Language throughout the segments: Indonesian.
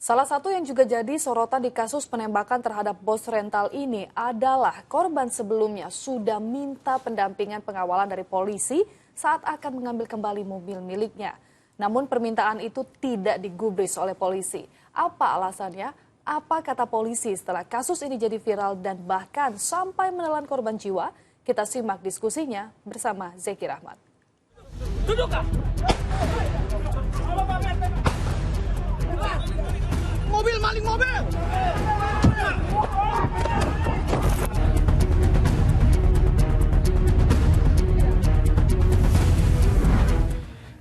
Salah satu yang juga jadi sorotan di kasus penembakan terhadap bos rental ini adalah korban sebelumnya sudah minta pendampingan pengawalan dari polisi saat akan mengambil kembali mobil miliknya. Namun permintaan itu tidak digubris oleh polisi. Apa alasannya? Apa kata polisi setelah kasus ini jadi viral dan bahkan sampai menelan korban jiwa? Kita simak diskusinya bersama Zeki Rahmat. Duduk, Kak. Mobil, maling mobil!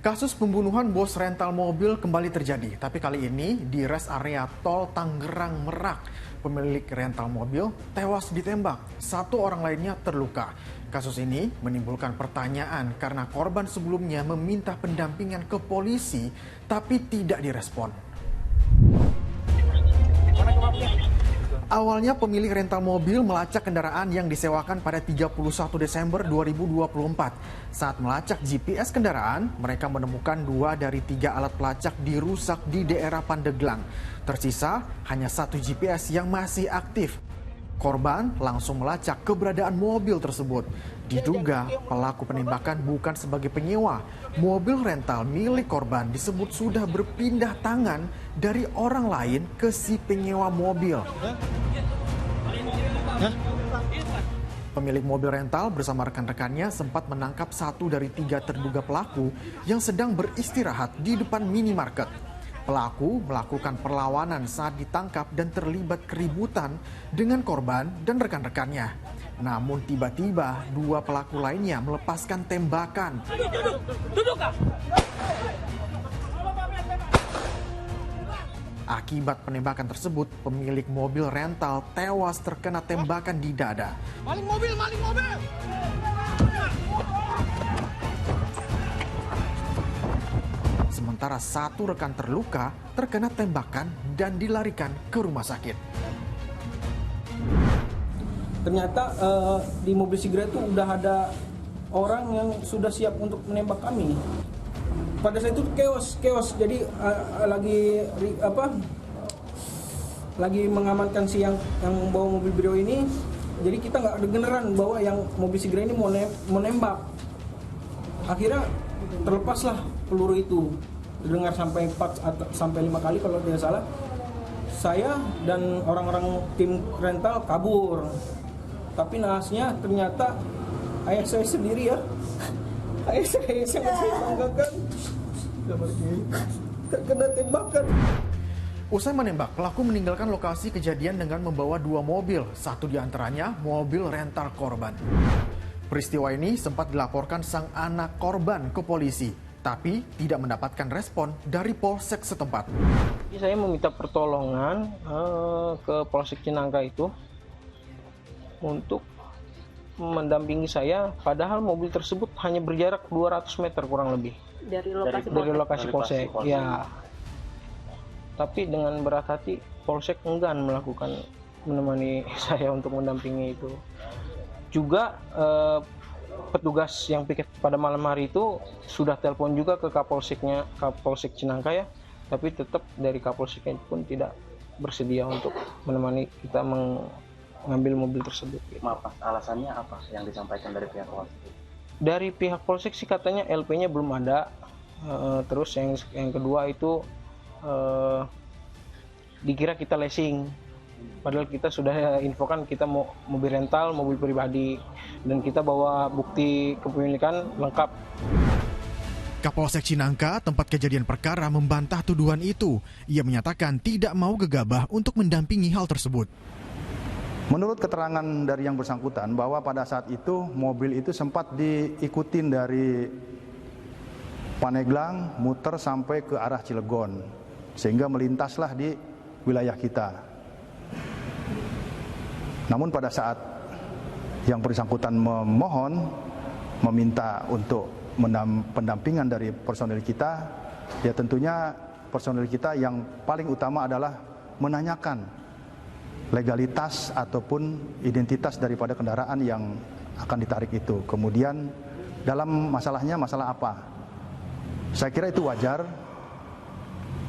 Kasus pembunuhan bos rental mobil kembali terjadi, tapi kali ini di rest area tol Tangerang Merak. Pemilik rental mobil tewas ditembak, satu orang lainnya terluka. Kasus ini menimbulkan pertanyaan karena korban sebelumnya meminta pendampingan ke polisi, tapi tidak direspon. Awalnya pemilik rental mobil melacak kendaraan yang disewakan pada 31 Desember 2024. Saat melacak GPS kendaraan, mereka menemukan 2 dari 3 alat pelacak dirusak di daerah Pandeglang. Tersisa hanya 1 GPS yang masih aktif. Korban langsung melacak keberadaan mobil tersebut. Diduga pelaku penembakan bukan sebagai penyewa. Mobil rental milik korban disebut sudah berpindah tangan dari orang lain ke si penyewa mobil. Pemilik mobil rental bersama rekan-rekannya sempat menangkap 1 dari 3 terduga pelaku yang sedang beristirahat di depan minimarket. Pelaku melakukan perlawanan saat ditangkap dan terlibat keributan dengan korban dan rekan-rekannya. Namun tiba-tiba 2 pelaku lainnya melepaskan tembakan. Duduk, Kak. Akibat penembakan tersebut, pemilik mobil rental tewas terkena tembakan di dada. Maling mobil, maling mobil! Sementara 1 rekan terluka terkena tembakan dan dilarikan ke rumah sakit. Ternyata di mobil sigaret itu udah ada orang yang sudah siap untuk menembak kami. Pada saat itu chaos. Jadi lagi mengamankan si yang bawa mobil Brio ini. Jadi kita nggak kedengeran bahwa yang mobil sigaret ini mau nembak. Akhirnya terlepaslah peluru itu. Dengar sampai 4 atau sampai 5 kali kalau tidak salah. Saya dan orang-orang tim rental kabur. Tapi nahasnya ternyata ayah saya sendiri ya. Ayah saya sangat saya banggakan. Terkena tembakan. Usai menembak, pelaku meninggalkan lokasi kejadian dengan membawa 2 mobil. 1 diantaranya mobil rental korban. Peristiwa ini sempat dilaporkan sang anak korban ke polisi, tapi tidak mendapatkan respon dari Polsek setempat. Saya meminta pertolongan ke Polsek Cinangka itu untuk mendampingi saya, padahal mobil tersebut hanya berjarak 200 meter kurang lebih dari lokasi Polsek. Ya. Tapi dengan berat hati Polsek enggan menemani saya untuk mendampingi itu. Juga petugas yang piket pada malam hari itu sudah telepon juga ke Kapolsek Cinangka ya, tapi tetap dari Kapolseknya pun tidak bersedia untuk menemani kita mengambil mobil tersebut. Maaf, alasannya apa yang disampaikan dari pihak Polsek? Dari pihak Polsek sih katanya LP-nya belum ada. Terus yang kedua itu dikira kita leasing. Padahal kita sudah infokan kita mau mobil rental, mobil pribadi, dan kita bawa bukti kepemilikan lengkap. Kapolsek Cinangka, tempat kejadian perkara, membantah tuduhan itu. Ia menyatakan tidak mau gegabah untuk mendampingi hal tersebut. Menurut keterangan dari yang bersangkutan bahwa pada saat itu mobil itu sempat diikutin dari Pandeglang muter sampai ke arah Cilegon, sehingga melintaslah di wilayah kita. Namun pada saat yang bersangkutan meminta untuk pendampingan dari personil kita, ya tentunya personil kita yang paling utama adalah menanyakan legalitas ataupun identitas daripada kendaraan yang akan ditarik itu. Kemudian dalam masalahnya masalah apa? Saya kira itu wajar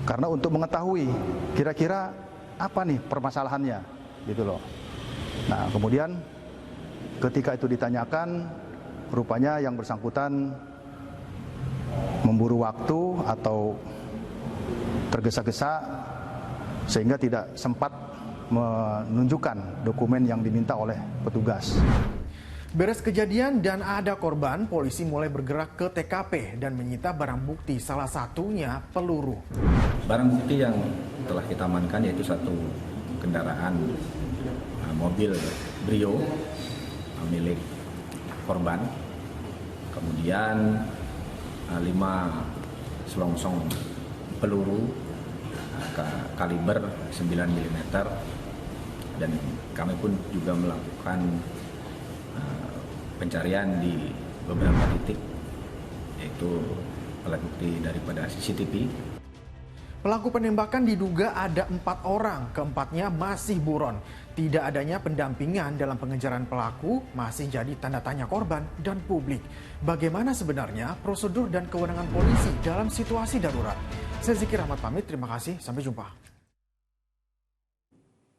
Karena untuk mengetahui kira-kira apa nih permasalahannya, gitu loh. Nah, kemudian ketika itu ditanyakan, rupanya yang bersangkutan memburu waktu atau tergesa-gesa sehingga tidak sempat menunjukkan dokumen yang diminta oleh petugas. Beres kejadian dan ada korban, polisi mulai bergerak ke TKP dan menyita barang bukti, salah satunya peluru. Barang bukti yang telah kita amankan yaitu satu kendaraan mobil Brio milik korban, kemudian 5 selongsong peluru kaliber 9 mm, dan kami pun juga melakukan pencarian di beberapa titik, yaitu alat bukti daripada CCTV. Pelaku penembakan diduga ada 4 orang, keempatnya masih buron. Tidak adanya pendampingan dalam pengejaran pelaku masih jadi tanda tanya korban dan publik. Bagaimana sebenarnya prosedur dan kewenangan polisi dalam situasi darurat? Saya Zikir Ahmad pamit, terima kasih, sampai jumpa.